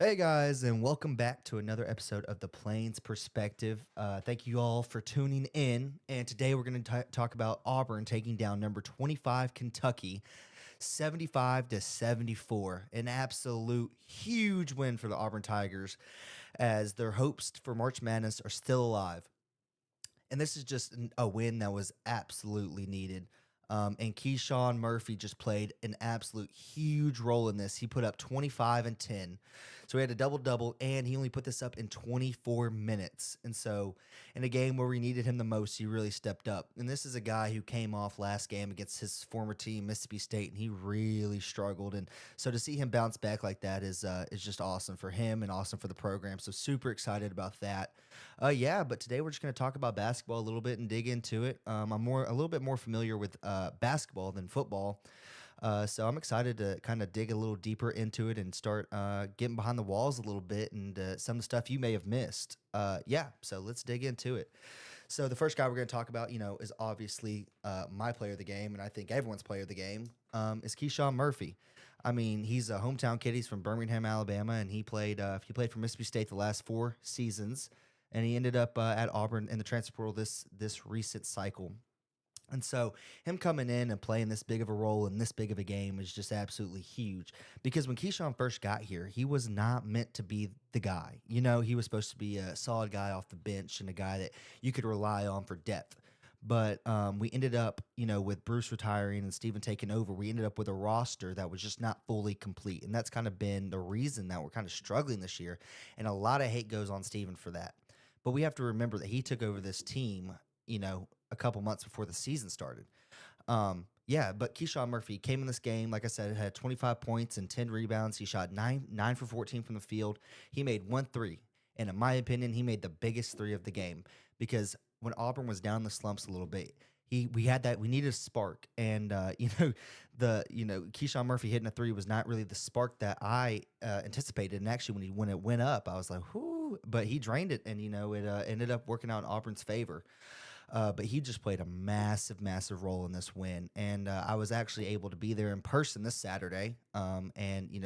Hey guys, and welcome back to another episode of the Plains Perspective. Thank you all for tuning in. And today we're going to talk about Auburn taking down number 25 Kentucky, 75-74. An absolute huge win for the Auburn Tigers, as their hopes for March Madness are still alive. And this is just a win that was absolutely needed. And KeShawn Murphy just played an absolute huge role in this. He put up 25 and 10. So he had a double-double, and he only put this up in 24 minutes. And so in a game where we needed him the most, he really stepped up. And this is a guy who came off last game against his former team, Mississippi State, and he really struggled. And so to see him bounce back like that is just awesome for him and awesome for the program. So super excited about that. But today we're just going to talk about basketball a little bit and dig into it. I'm a little bit more familiar with basketball than football. So I'm excited to kind of dig a little deeper into it and start getting behind the walls a little bit and some of the stuff you may have missed. So let's dig into it. So the first guy we're going to talk about, is obviously my player of the game, and I think everyone's player of the game, is KeShawn Murphy. I mean, he's a hometown kid. He's from Birmingham, Alabama, and he played for Mississippi State the last 4 seasons, and he ended up at Auburn in the transfer portal this recent cycle. And so him coming in and playing this big of a role in this big of a game is just absolutely huge, because when KeShawn first got here, he was not meant to be the guy. He was supposed to be a solid guy off the bench and a guy that you could rely on for depth. But we ended up, with Bruce retiring and Steven taking over, we ended up with a roster that was just not fully complete. And that's kind of been the reason that we're kind of struggling this year. And a lot of hate goes on Steven for that. But we have to remember that he took over this team, a couple months before the season started. But KeShawn Murphy came in this game, like I said, had 25 points and 10 rebounds. He shot 9 for 14 from the field. He made 1 3. And in my opinion, he made the biggest 3 of the game, because when Auburn was down the slumps a little bit, we needed a spark. And KeShawn Murphy hitting a 3 was not really the spark that I anticipated. And actually when it went up, I was like, whoo, but he drained it, and it ended up working out in Auburn's favor. But he just played a massive, massive role in this win. And I was actually able to be there in person this Saturday.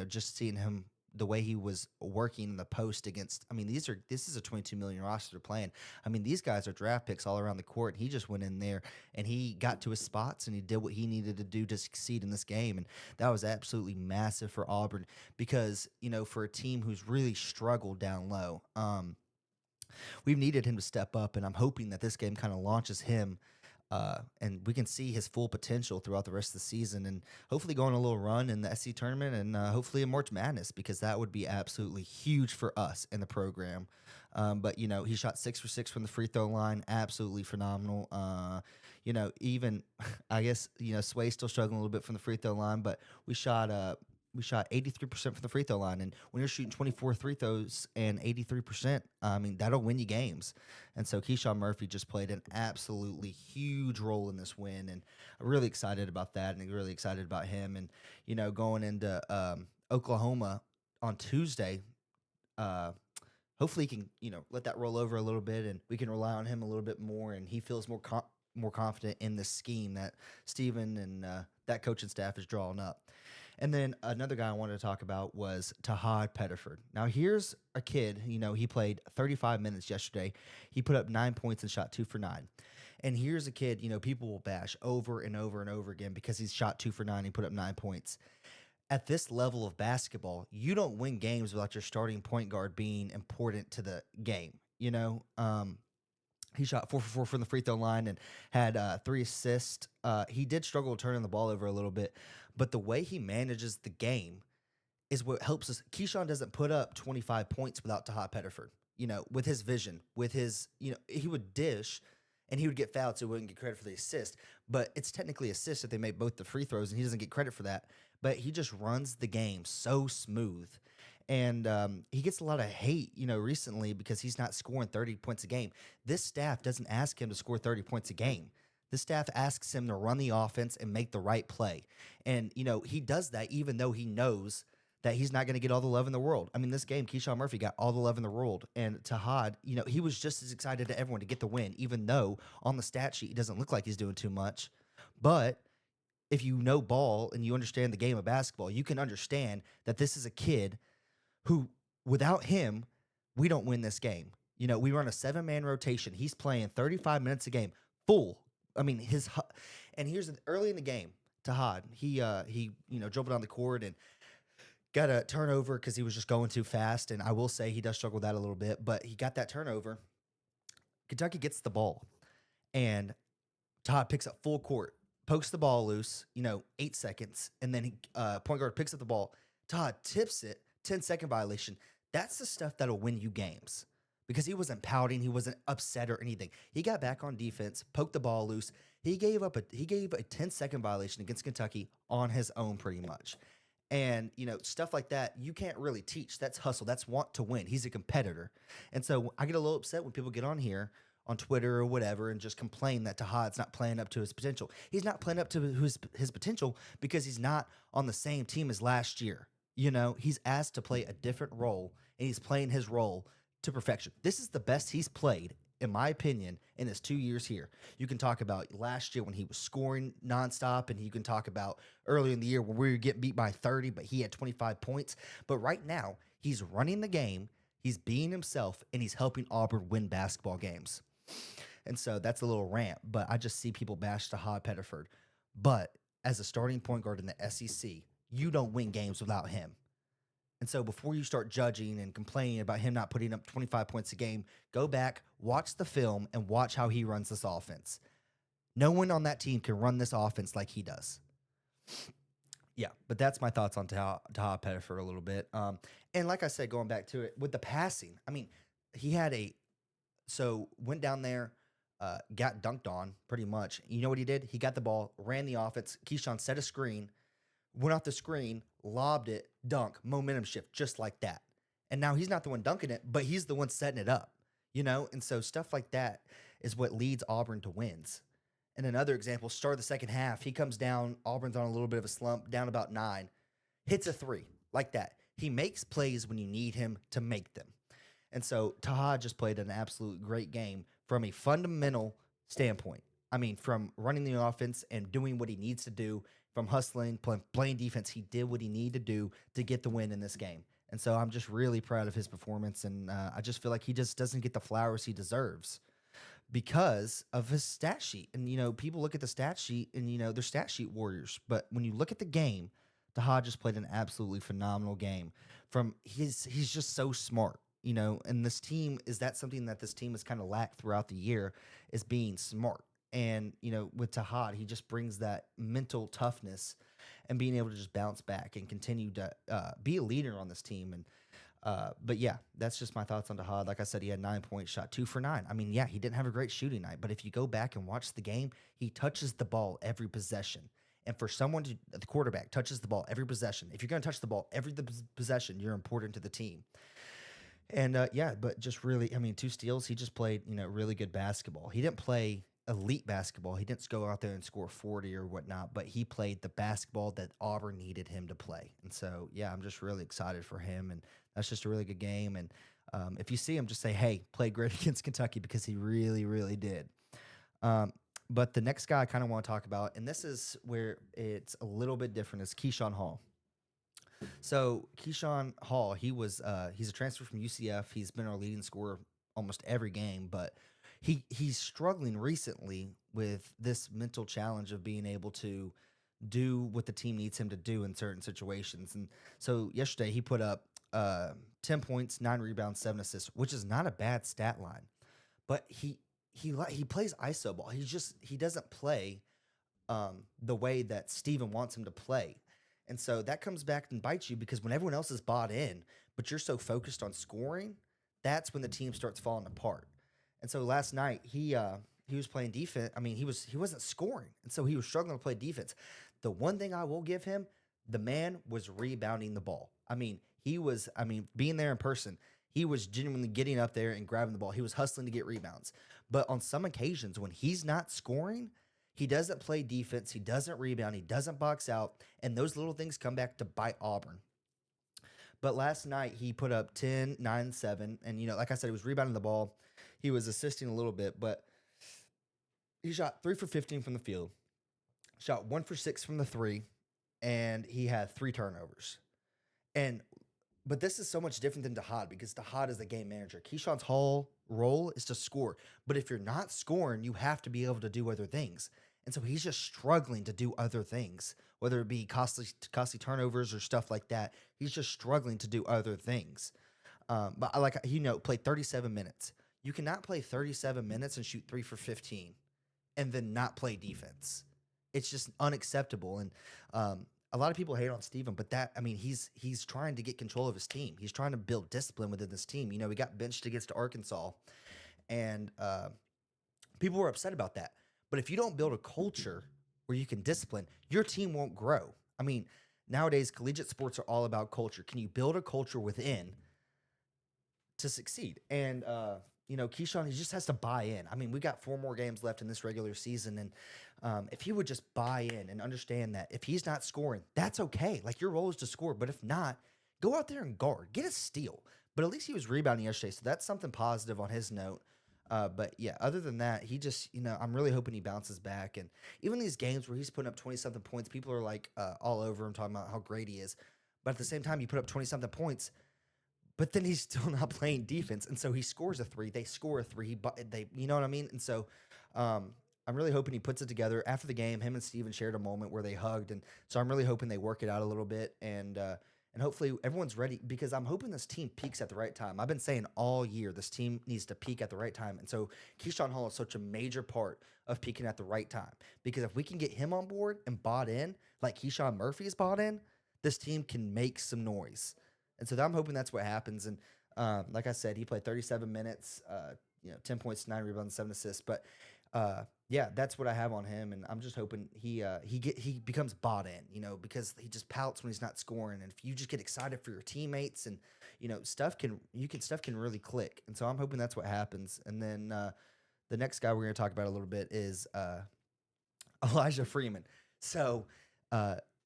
Just seeing him, the way he was working in the post against, this is a 22 million roster they're playing. These guys are draft picks all around the court. And he just went in there and he got to his spots and he did what he needed to do to succeed in this game. And that was absolutely massive for Auburn, because, for a team who's really struggled down low, we've needed him to step up, and I'm hoping that this game kind of launches him, and we can see his full potential throughout the rest of the season, and hopefully go on a little run in the SC tournament, and hopefully in March Madness, because that would be absolutely huge for us in the program. He shot 6 for 6 from the free throw line, absolutely phenomenal. Even I guess Sway's still struggling a little bit from the free throw line, but we shot 83% from the free throw line. And when you're shooting 24 free throws and 83%, that'll win you games. And so KeShawn Murphy just played an absolutely huge role in this win. And I'm really excited about that, and really excited about him. And, going into Oklahoma on Tuesday, hopefully he can, let that roll over a little bit, and we can rely on him a little bit more, and he feels more confident in the scheme that Steven and that coaching staff is drawing up. And then another guy I wanted to talk about was Tahad Pettiford. Now, here's a kid, he played 35 minutes yesterday. He put up 9 points and shot 2 for 9. And here's a kid, people will bash over and over and over again because he's shot 2 for 9. He put up 9 points. At this level of basketball, you don't win games without your starting point guard being important to the game. He shot 4 for 4 from the free throw line and had 3 assists. He did struggle turning the ball over a little bit, but the way he manages the game is what helps us. KeShawn doesn't put up 25 points without Tahad Pettiford, with his vision, with his, he would dish and he would get fouled, so he wouldn't get credit for the assist. But it's technically assist if they make both the free throws, and he doesn't get credit for that. But he just runs the game so smooth. And he gets a lot of hate, recently, because he's not scoring 30 points a game. This staff doesn't ask him to score 30 points a game. The staff asks him to run the offense and make the right play. And, he does that even though he knows that he's not going to get all the love in the world. This game, KeShawn Murphy got all the love in the world. And Tahad, he was just as excited as everyone to get the win, even though on the stat sheet, it doesn't look like he's doing too much. But if you know ball and you understand the game of basketball, you can understand that this is a kid who Without him, we don't win this game. We run a 7-man rotation. He's playing 35 minutes a game, full. I mean, and here's early in the game, Tahad, he dribbled down the court and got a turnover because he was just going too fast. And I will say he does struggle with that a little bit, but he got that turnover. Kentucky gets the ball, and Todd picks up full court, pokes the ball loose, 8 seconds, and then point guard picks up the ball. Todd tips it, 10-second violation. That's the stuff that'll win you games because he wasn't pouting, he wasn't upset or anything. He got back on defense, poked the ball loose. He gave a 10-second violation against Kentucky on his own pretty much. And, stuff like that, you can't really teach. That's hustle. That's want to win. He's a competitor. And so I get a little upset when people get on here on Twitter or whatever and just complain that Tahad's not playing up to his potential. He's not playing up to his potential because he's not on the same team as last year. He's asked to play a different role, and he's playing his role to perfection. This is the best he's played, in my opinion, in his 2 years here. You can talk about last year when he was scoring nonstop, and you can talk about early in the year when we were getting beat by 30, but he had 25 points. But right now, he's running the game, he's being himself, and he's helping Auburn win basketball games. And so that's a little rant, but I just see people bash Tahad Pettiford. But as a starting point guard in the SEC, you don't win games without him. And so before you start judging and complaining about him not putting up 25 points a game, go back, watch the film, and watch how he runs this offense. No one on that team can run this offense like he does. Yeah, but that's my thoughts on Tahad Pettiford a little bit. And like I said, going back to it, with the passing, I mean, he had went down there, got dunked on pretty much. You know what he did? He got the ball, ran the offense. KeShawn set a screen, went off the screen, lobbed it, dunk, momentum shift, just like that. And now he's not the one dunking it, but he's the one setting it up, And so stuff like that is what leads Auburn to wins. And another example, start of the second half, he comes down, Auburn's on a little bit of a slump, down about 9, hits a 3, like that. He makes plays when you need him to make them. And so Tahad just played an absolute great game from a fundamental standpoint. I mean, from running the offense and doing what he needs to do, from hustling, playing defense, he did what he needed to do to get the win in this game. And so I'm just really proud of his performance, and I just feel like he just doesn't get the flowers he deserves because of his stat sheet. And, people look at the stat sheet and, they're stat sheet warriors. But when you look at the game, Tahad just played an absolutely phenomenal game. He's just so smart. And this team, is that something that this team has kind of lacked throughout the year, is being smart. And, with Tahad, he just brings that mental toughness and being able to just bounce back and continue to be a leader on this team. And but yeah, that's just my thoughts on Tahad. Like I said, he had 9 points, shot 2 for 9. I mean, yeah, he didn't have a great shooting night, but if you go back and watch the game, he touches the ball every possession. And for someone the quarterback touches the ball every possession. If you're going to touch the ball every possession, you're important to the team. And but just really, 2 steals. He just played, really good basketball. He didn't play elite basketball. He didn't just go out there and score 40 or whatnot, but he played the basketball that Auburn needed him to play. And so, yeah, I'm just really excited for him. And that's just a really good game. And if you see him, just say, hey, played great against Kentucky, because he really, really did. But the next guy I kind of want to talk about, and this is where it's a little bit different, is KeShawn Hall. So KeShawn Hall, he's a transfer from UCF. He's been our leading scorer almost every game, but he's struggling recently with this mental challenge of being able to do what the team needs him to do in certain situations. And so yesterday he put up 10 points, 9 rebounds, 7 assists, which is not a bad stat line. But he plays iso ball. He doesn't play the way that Steven wants him to play. And so that comes back and bites you, because when everyone else is bought in, but you're so focused on scoring, that's when the team starts falling apart. And so last night he was playing defense. I mean, he wasn't scoring, and so he was struggling to play defense. The one thing I will give him, the man was rebounding the ball. Being there in person, he was genuinely getting up there and grabbing the ball. He was hustling to get rebounds. But on some occasions, when he's not scoring, he doesn't play defense, he doesn't rebound, he doesn't box out, and those little things come back to bite Auburn. But last night, he put up 10, 9, 7, and, like I said, he was rebounding the ball. He was assisting a little bit, but he shot 3 for 15 from the field, shot 1 for 6 from the 3, and he had 3 turnovers. And But this is so much different than Dahad because Dahad is the game manager. Keyshawn's whole role is to score. But if you're not scoring, you have to be able to do other things. And so he's just struggling to do other things, whether it be costly turnovers or stuff like that. He's just struggling to do other things. But I like, played 37 minutes. You cannot play 37 minutes and shoot 3 for 15 and then not play defense. It's just unacceptable. And a lot of people hate on Steven, but he's trying to get control of his team. He's trying to build discipline within this team. You know, he got benched against Arkansas, and people were upset about that. But if you don't build a culture where you can discipline, your team won't grow. I mean, nowadays collegiate sports are all about culture. Can you build a culture within to succeed? And Keyshawn, he just has to buy in. I mean, we got 4 more games left in this regular season, and if he would just buy in and understand that if he's not scoring, that's okay. Like, your role is to score, but if not, go out there and guard, get a steal. But at least he was rebounding yesterday, so that's something positive on his note. But yeah, other than that, he just, I'm really hoping he bounces back. And even these games where he's putting up 20 something points, people are like all over him talking about how great he is. But at the same time, you put up 20 something points, but then he's still not playing defense, and so he scores a 3. They score a 3. They, you know what I mean? And so, I'm really hoping he puts it together. After the game, him and Steven shared a moment where they hugged, and so I'm really hoping they work it out a little bit, and hopefully everyone's ready because I'm hoping this team peaks at the right time. I've been saying all year this team needs to peak at the right time, and so KeShawn Hall is such a major part of peaking at the right time because if we can get him on board and bought in, like KeShawn Murphy is bought in, this team can make some noise. And so I'm hoping that's what happens. And like I said, he played 37 minutes, 10 points, 9 rebounds, 7 assists. But yeah, that's what I have on him. And I'm just hoping he becomes bought in, because he just pouts when he's not scoring. And if you just get excited for your teammates and stuff can really click. And so I'm hoping that's what happens. And then the next guy we're going to talk about a little bit is Elyjah Freeman. So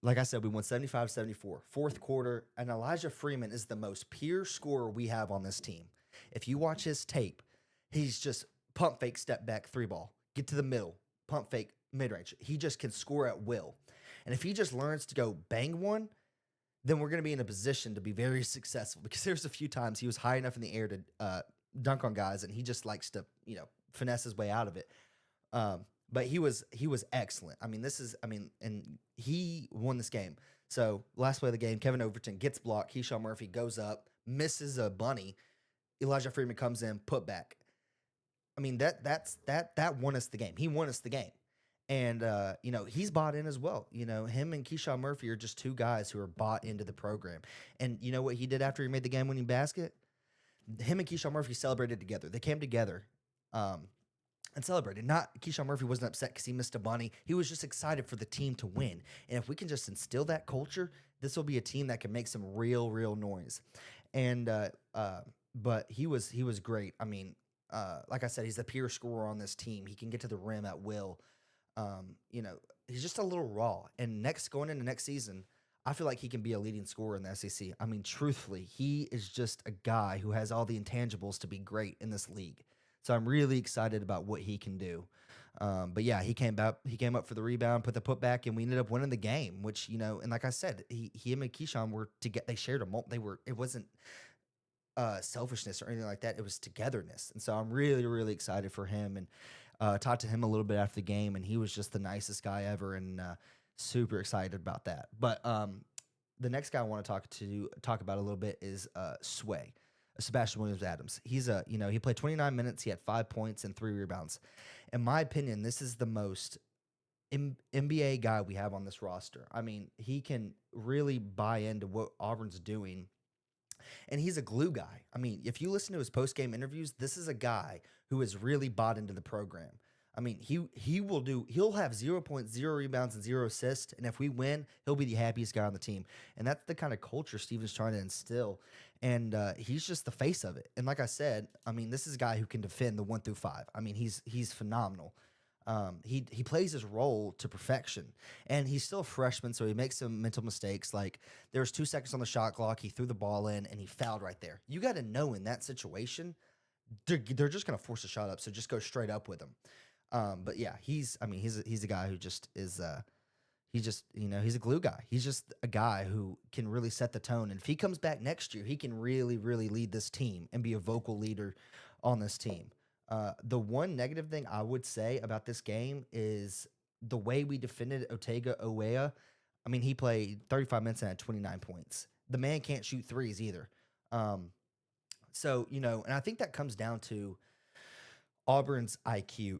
like I said, we won 75-74, fourth quarter, and Elyjah Freeman is the most pure scorer we have on this team. If you watch his tape, he's just pump fake, step back, 3 ball, get to the middle, pump fake, mid range. He just can score at will. And if he just learns to go bang one, then we're going to be in a position to be very successful because there's a few times he was high enough in the air to dunk on guys, and he just likes to, finesse his way out of it. But he was excellent. And he won this game. So last play of the game, Kevin Overton gets blocked. KeShawn Murphy goes up, misses a bunny. Elyjah Freeman comes in, put back. I mean, that won us the game. He won us the game. And, he's bought in as well. Him and KeShawn Murphy are just 2 guys who are bought into the program. And you know what he did after he made the game-winning basket? Him and KeShawn Murphy celebrated together. They came together. And celebrated. Not KeShawn Murphy wasn't upset because he missed a bunny. He was just excited for the team to win. And if we can just instill that culture, this will be a team that can make some real noise. And but he was great. I mean, like I said, he's the pure scorer on this team. He can get to the rim at will. He's just a little raw. And going into next season, I feel like he can be a leading scorer in the SEC. I mean, truthfully, he is just a guy who has all the intangibles to be great in this league. So I'm really excited about what he can do. But yeah, he came up for the rebound, put the putback, and we ended up winning the game, which, and like I said, him and KeShawn were they shared it wasn't selfishness or anything like that. It was togetherness. And so I'm really, really excited for him and talked to him a little bit after the game, and he was just the nicest guy ever and super excited about that. But the next guy I want to talk about a little bit is Sway. Sebastian Williams-Adams. He's he played 29 minutes. He had 5 points and 3 rebounds. In my opinion, this is the most NBA guy we have on this roster. I mean, he can really buy into what Auburn's doing, and he's a glue guy. I mean, if you listen to his post-game interviews, this is a guy who has really bought into the program. I mean, he'll have 0.0 rebounds and 0 assists, and if we win, he'll be the happiest guy on the team. And that's the kind of culture Steven's trying to instill, and he's just the face of it. And like I said, I mean, this is a guy who can defend the 1 through 5. I mean, he's phenomenal. He plays his role to perfection, and he's still a freshman, so he makes some mental mistakes. Like, there was 2 seconds on the shot clock, he threw the ball in, and he fouled right there. You got to know in that situation, they're just going to force a shot up, so just go straight up with him. But yeah, he's a guy who just is He just, he's a glue guy. He's just a guy who can really set the tone. And if he comes back next year, he can really, really lead this team and be a vocal leader on this team. The one negative thing I would say about this game is the way we defended Otega Owea. I mean, he played 35 minutes and had 29 points. The man can't shoot threes either. Um, and I think that comes down to Auburn's IQ.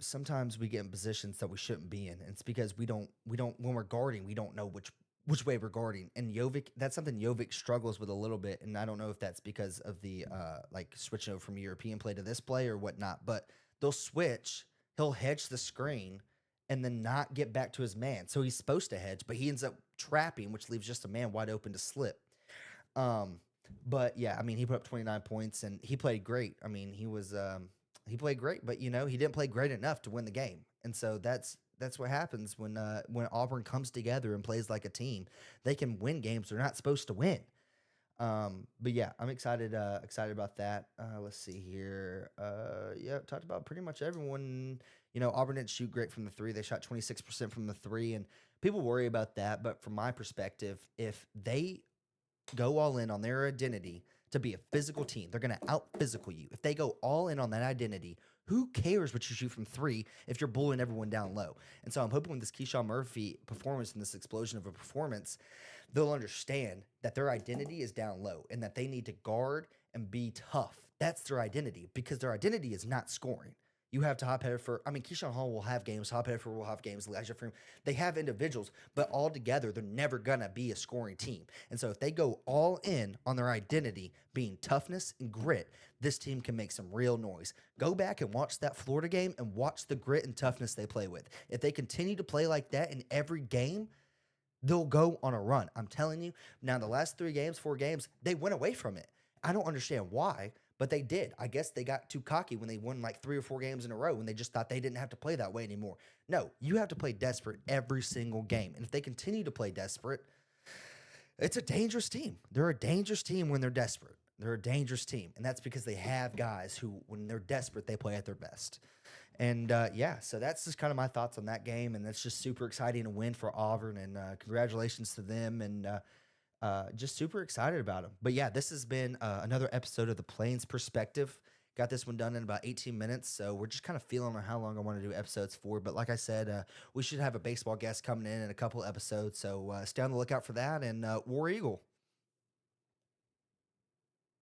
Sometimes we get in positions that we shouldn't be in. And it's because we don't when we're guarding, we don't know which way we're guarding. And Jovic, that's something Jovic struggles with a little bit. And I don't know if that's because of the like switching over from European play to this play or whatnot. But they'll switch, he'll hedge the screen and then not get back to his man. So he's supposed to hedge, but he ends up trapping, which leaves just a man wide open to slip. Um, but yeah, I mean, he put up 29 points and he played great. I mean, he played great, but he didn't play great enough to win the game. And so that's what happens when Auburn comes together and plays like a team. They can win games they're not supposed to win. But yeah, I'm excited about that. Let's see here. Yeah, talked about pretty much everyone. Auburn didn't shoot great from the three. They shot 26% from the three, and people worry about that. But from my perspective, if they go all in on their identity to be a physical team, they're going to out physical you. If they go all in on that identity, who cares what you shoot from three if you're bullying everyone down low? And so I'm hoping with this KeShawn Murphy performance and this explosion of a performance, they'll understand that their identity is down low and that they need to guard and be tough. That's their identity because their identity is not scoring. You have to Hop Hedford. I mean, Keyshawn Hall will have games. Hop Hedford will have games. Elyjah Freeman. They have individuals, but all together, they're never going to be a scoring team. And so if they go all in on their identity being toughness and grit, this team can make some real noise. Go back and watch that Florida game and watch the grit and toughness they play with. If they continue to play like that in every game, they'll go on a run. I'm telling you. Now, the last 4 games, they went away from it. I don't understand why, but they did. I guess they got too cocky when they won like 3 or 4 games in a row and they just thought they didn't have to play that way anymore. No, you have to play desperate every single game. And if they continue to play desperate, it's a dangerous team. They're a dangerous team when they're desperate. They're a dangerous team. And that's because they have guys who, when they're desperate, they play at their best. And yeah, so that's just kind of my thoughts on that game. And that's just super exciting to win for Auburn. And congratulations to them. And just super excited about them. But yeah, this has been another episode of the Plains Perspective. Got this one done in about 18 minutes. So we're just kind of feeling on how long I want to do episodes for. But like I said, we should have a baseball guest coming in a couple episodes. So stay on the lookout for that. And War Eagle.